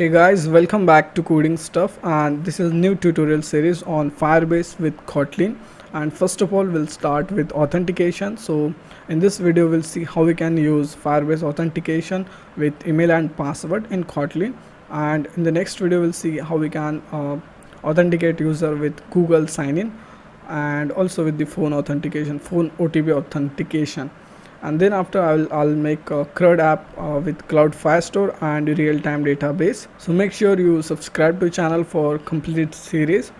Hey guys, welcome back to Coding Stuff, and this is new tutorial series on Firebase with Kotlin. And first of all, we'll start with authentication. So in this video we'll see how we can use Firebase authentication with email and password in Kotlin, and in the next video we'll see how we can authenticate user with Google sign-in and also with the phone authentication, phone OTP authentication. And then after I'll make a CRUD app with Cloud Firestore and real-time database. So make sure you subscribe to channel for complete series.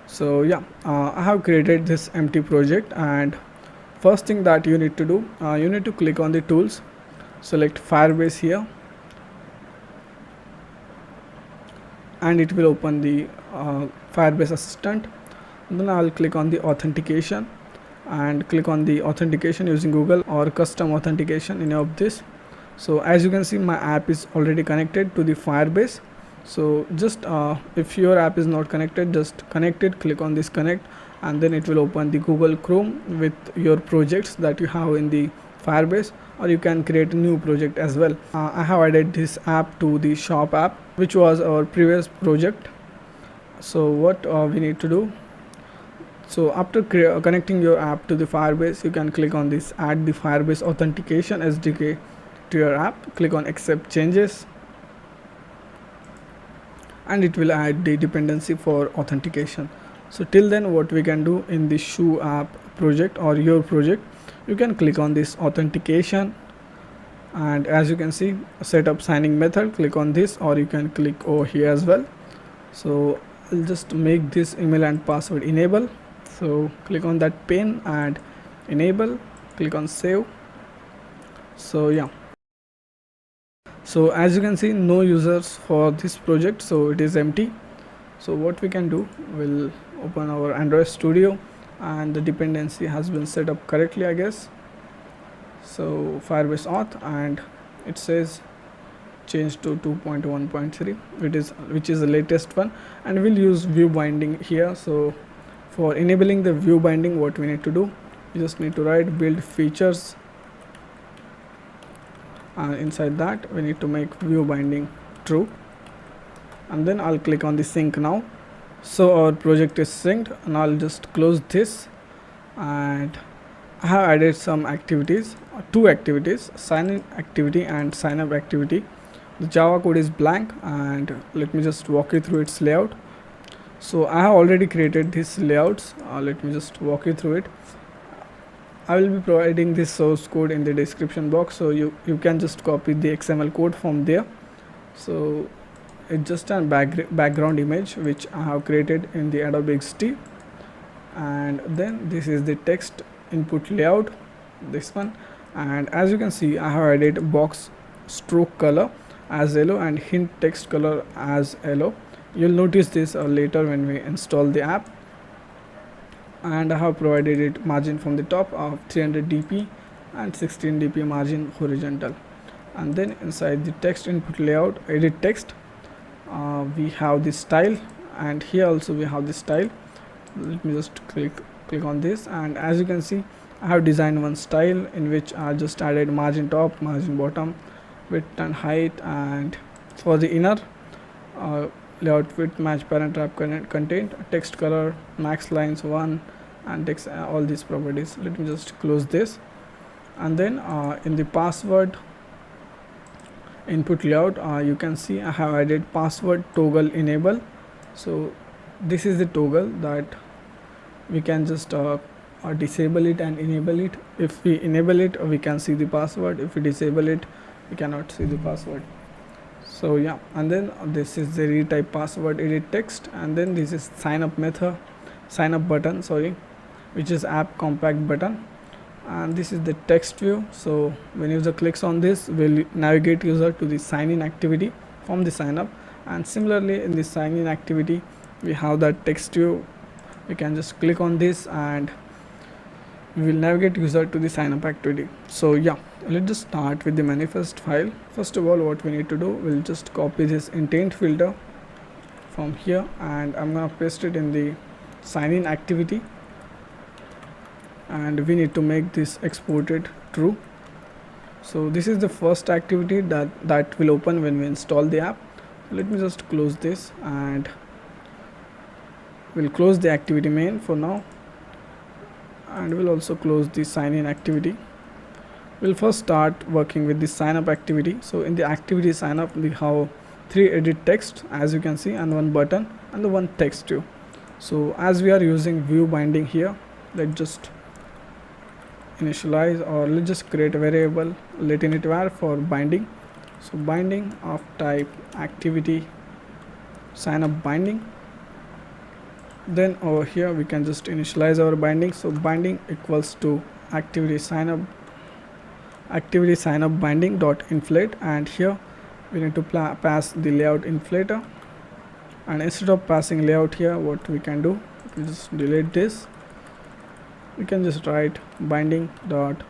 So yeah, I have created this empty project, and first thing that you need to do, you need to click on the tools, select Firebase here, and it will open the Firebase Assistant. And then I'll click on the authentication and click on the authentication using Google or custom authentication, any of this. So as you can see, my app is already connected to the Firebase. So just if your app is not connected, just connect it, click on this connect, and then it will open the Google Chrome with your projects that you have in the Firebase, or you can create a new project as well. I have added this app to the shop app, which was our previous project. So what we need to do, so after connecting your app to the Firebase, you can click on this add the Firebase authentication SDK to your app, click on accept changes, and it will add the dependency for authentication. So till then, what we can do in the shoe app project or your project, you can click on this authentication, and as you can see, set up signing method, click on this, or you can click over here as well. So I'll just make this email and password enable. So click on that pane and enable, click on save. So yeah, so as you can see, no users for this project, so it is empty. So what we can do, we'll open our Android Studio, and the dependency has been set up correctly, I guess. So Firebase auth, and it says change to 2.1.3, which is the latest one, and we'll use view binding here. So for enabling the view binding, what we need to do, you just need to write build features, and inside that we need to make view binding true, and then I'll click on the sync now. So our project is synced, and I'll just close this, and I have added some activities, two activities, sign in activity and sign up activity. The Java code is blank, and let me just walk you through its layout. So I have already created these layouts. Let me just walk you through it. I will be providing this source code in the description box, so you can just copy the XML code from there. So it's just a background image which I have created in the Adobe XD, and then this is the text input layout, this one. And as you can see, I have added box stroke color as yellow and hint text color as yellow. You'll notice this later when we install the app. And I have provided it margin from the top of 300 dp and 16 dp margin horizontal. And then inside the text input layout, edit text, we have this style, and here also we have this style. Let me just click on this, and as you can see, I have designed one style in which I just added margin top, margin bottom, width and height, and for the inner layout width match parent wrap content, text color, max lines 1, and text, all these properties. Let me just close this, and then in the password input layout, you can see I have added password toggle enable. So this is the toggle that we can just disable it and enable it. If we enable it, we can see the password. If we disable it, we cannot see the password. So yeah, and then this is the retype password edit text, and then this is sign up button, which is app compact button, and this is the text view. So when user clicks on this, will navigate user to the sign in activity from the sign up, and similarly in the sign in activity we have that text view. We can just click on this, and we will navigate user to the sign up activity. So yeah, let's just start with the manifest file. First of all, what we need to do, we'll just copy this intent filter from here, and I'm gonna paste it in the sign in activity, and we need to make this exported true. So this is the first activity that will open when we install the app. let me just close this, and we'll close the activity main for now, and we'll also close the sign in activity. We'll first start working with the sign up activity. So in the activity sign up, we have 3 edit text, as you can see, and 1 button and the 1 text too. So as we are using view binding here, let's just initialize, or let's just create a variable, let init var for binding. So binding of type activity sign up binding. Then over here we can just initialize our binding. So binding equals to activity sign up binding dot inflate, and here we need to pass the layout inflator. And instead of passing layout here, what we can do, we just delete this. We can just write binding dot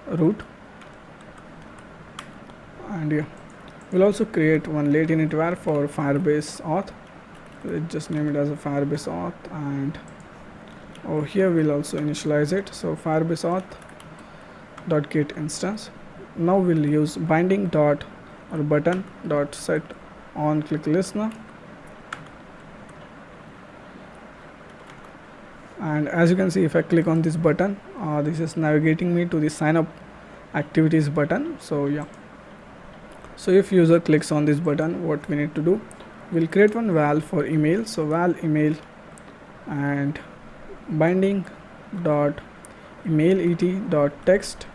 root, and yeah, we'll also create one late init var for Firebase auth. Let's just name it as a Firebase auth, and over here we'll also initialize it. So Firebase auth dot get instance. Now we'll use binding dot or button dot set on click listener, and as you can see, if I click on this button, this is navigating me to the sign up activities button. So yeah, so if user clicks on this button, what we need to do, we'll create one val for email. So val email and binding dot email et dot text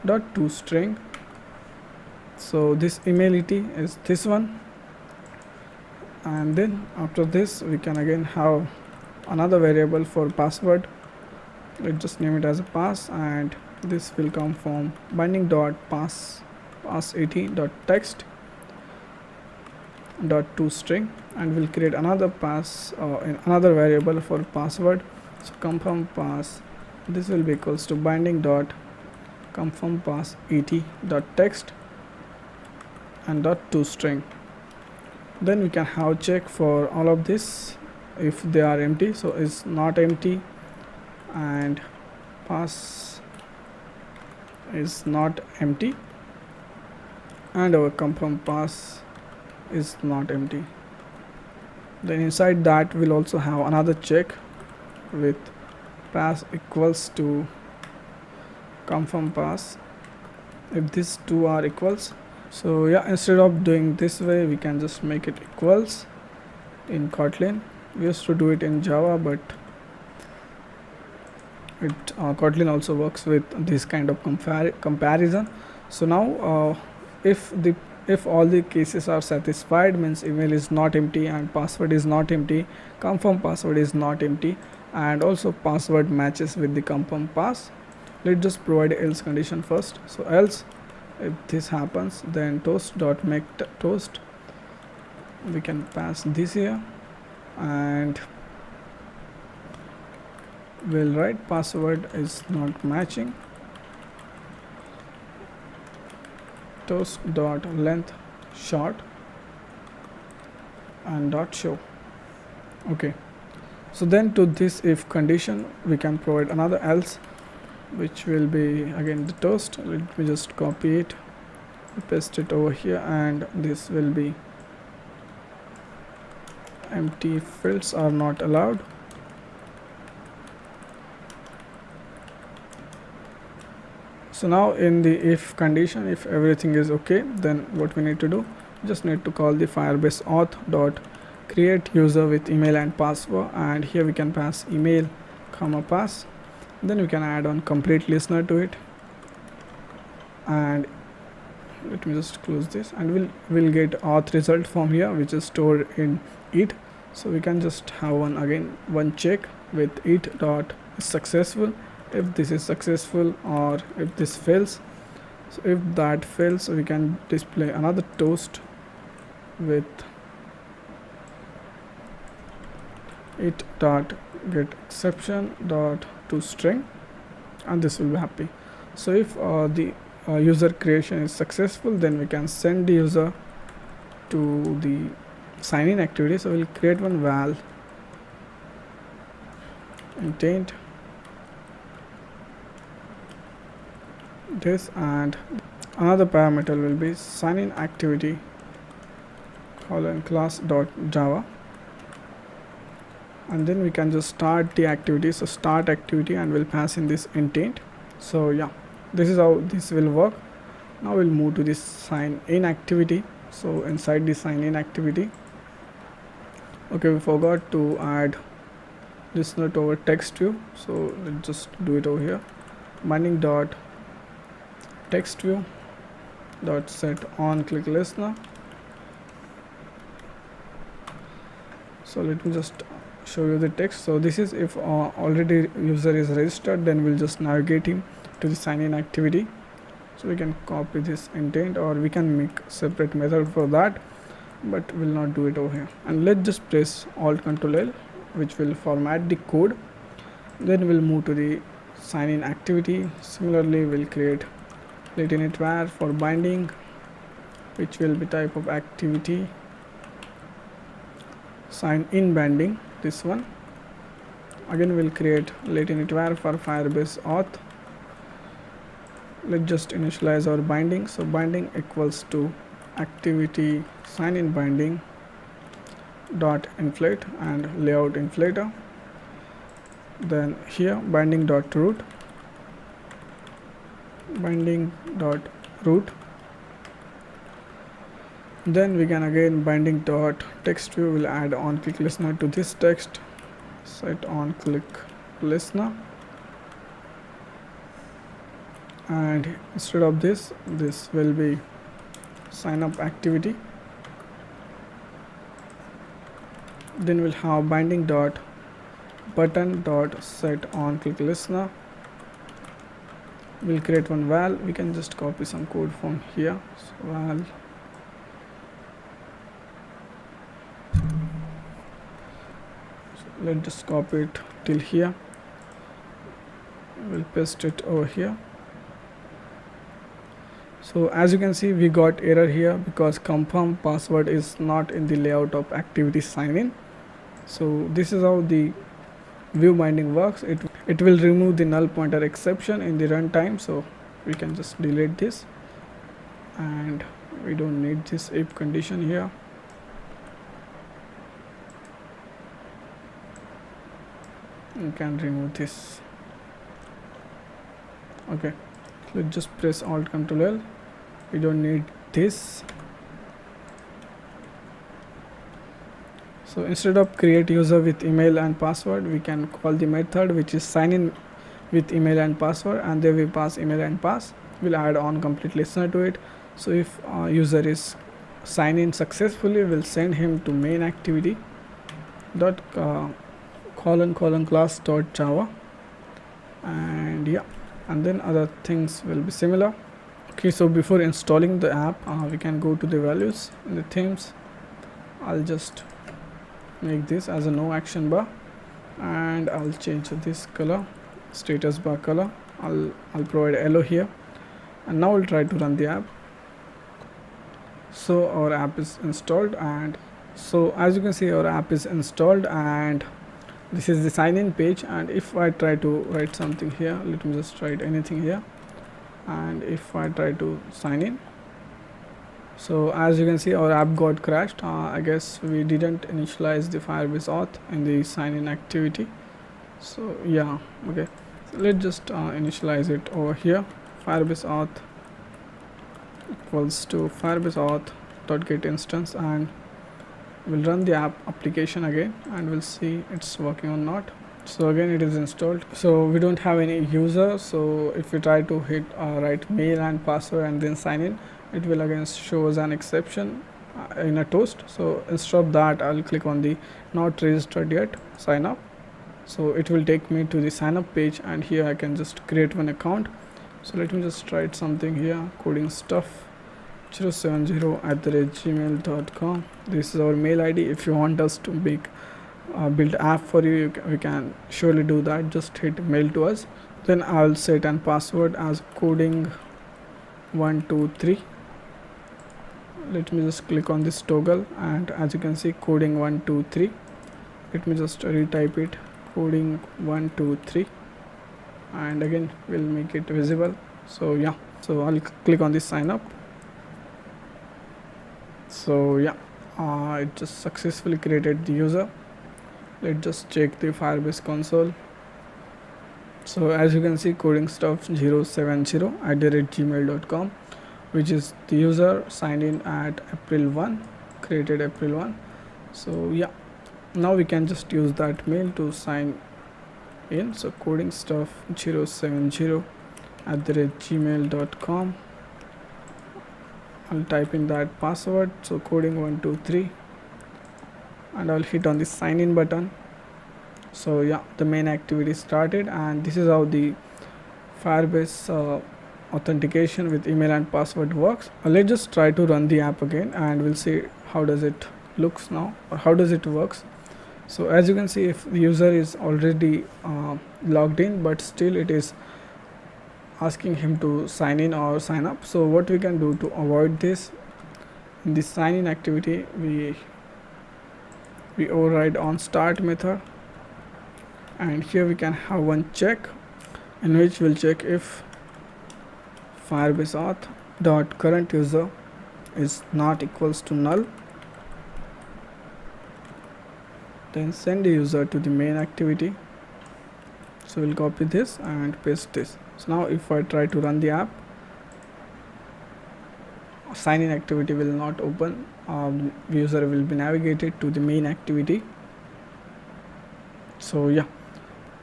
dot toString. So this email et is this one, and then after this we can again have another variable for password. Let's just name it as a pass, and this will come from binding dot pass et dot text dot toString, and we'll create another another variable for password. So confirm pass, this will be equals to binding dot confirm pass et dot text and dot toString. Then we can have check for all of this if they are empty. So is not empty, and pass is not empty, and our confirm pass is not empty. Then inside that we'll also have another check with pass equals to confirm pass if these two are equals. So yeah, instead of doing this way, we can just make it equals in Kotlin. We used to do it in Java, but Kotlin also works with this kind of comparison. So now if all the cases are satisfied, means email is not empty and password is not empty, confirm password is not empty, and also password matches with the confirm pass. Let's just provide else condition first. So else, if this happens, then toast dot make toast, we can pass this here, and we'll write password is not matching, toast dot length short, and dot show. Okay, so then to this if condition we can provide another else, which will be again the toast. Let me just copy it, paste it over here, and this will be empty fields are not allowed. So now in the if condition, if everything is okay, then what we need to do, just need to call the Firebase auth dot create user with email and password, and here we can pass email comma pass. Then we can add on complete listener to it, and let me just close this, and we'll get auth result from here, which is stored in it. So we can just have one check with it dot successful if this is successful, or if this fails. So if that fails, we can display another toast with it dot get exception dot toString, and this will be happy. So if the user creation is successful, then we can send the user to the sign in activity. So we'll create one val intent this, and another parameter will be sign in activity class.java, and then we can just start the activity. So start activity, and we'll pass in this intent. So yeah, this is how this will work. Now we'll move to this sign in activity. So inside the sign in activity, okay, we forgot to add listener to our text view, so let's just do it over here. Binding dot text view dot set on click listener. So let me just show you the text. So this is if already user is registered, then we'll just navigate him to the sign in activity. So we can copy this intent, or we can make separate method for that, but we'll not do it over here. And let's just press Alt Control L, which will format the code. Then we'll move to the sign in activity. Similarly, we'll create let init var for binding, which will be type of activity sign in binding, this one. Again we'll create let init var for Firebase auth. Let's just initialize our binding. So binding equals to activity sign in binding dot inflate and layout inflator. Then here binding dot root, binding dot root. Then we can again binding dot text view will add on click listener to this text, set on click listener, and instead of this will be sign up activity. Then we'll have binding dot button dot set on click listener. We'll create one val. We can just copy some code from here. So val let's just copy it till here. We'll paste it over here. So as you can see, we got error here because confirm password is not in the layout of activity sign in. So this is how the view binding works. It will remove the null pointer exception in the runtime, so we can just delete this, and we don't need this if condition here. You can remove this. Okay, let's just press Alt Control L. We don't need this. So instead of create user with email and password, we can call the method which is sign in with email and password, and then we pass email and pass. We'll add on complete listener to it. So if user is sign in successfully, we'll send him to main activity dot class dot java, and yeah, and then other things will be similar. Okay, so before installing the app, we can go to the values in the themes. I'll just make this as a no action bar, and I'll change this color, status bar color. I'll provide yellow here, and now we'll try to run the app. So our app is installed, and so as you can see, our app is installed, and this is the sign in page. And if I try to write something here, let me just write anything here, and if I try to sign in, so as you can see, our app got crashed. I guess we didn't initialize the Firebase auth in the sign in activity. So yeah, okay, so let's just initialize it over here. Firebase auth equals to Firebase auth dot get instance, and we'll run the app application again, and we'll see it's working or not. So again it is installed. So we don't have any user, so if we try to hit write mail and password and then sign in, it will again show us an exception in a toast. So instead of that, I'll click on the not registered yet sign up. So it will take me to the sign up page, and here I can just create one account. So let me just write something here, CodingSTUFF070@gmail.com. this is our mail ID. If you want us to make build app for you, we can surely do that. Just hit mail to us. Then I'll set an password as coding123. Let me just click on this toggle, and as you can see, coding123. Let me just retype it, coding123, and again we'll make it visible. So yeah, so I'll click on this sign up. So yeah, it just successfully created the user. Let's just check the Firebase console. So as you can see, CodingSTUFF070@gmail.com, which is the user signed in at April 1, created April 1. So yeah, now we can just use that mail to sign in. So CodingSTUFF070@gmail.com. I'll type in that password, so coding123, and I'll hit on the sign in button. So yeah, the main activity started, and this is how the Firebase authentication with email and password works. Let's just try to run the app again, and we'll see how does it looks now, or how does it works. So as you can see, if the user is already logged in, but still it is asking him to sign in or sign up. So what we can do to avoid this, in the sign in activity, we override on start method, and here we can have one check in which we'll check if Firebase auth dot current user is not equals to null. Then send the user to the main activity. So we'll copy this and paste this. So now if I try to run the app, sign in activity will not open. User will be navigated to the main activity. So yeah,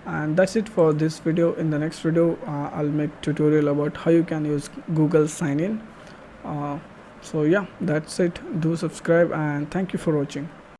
and that's it for this video. In the next video, I'll make tutorial about how you can use Google sign in. So yeah, that's it. Do subscribe, and thank you for watching.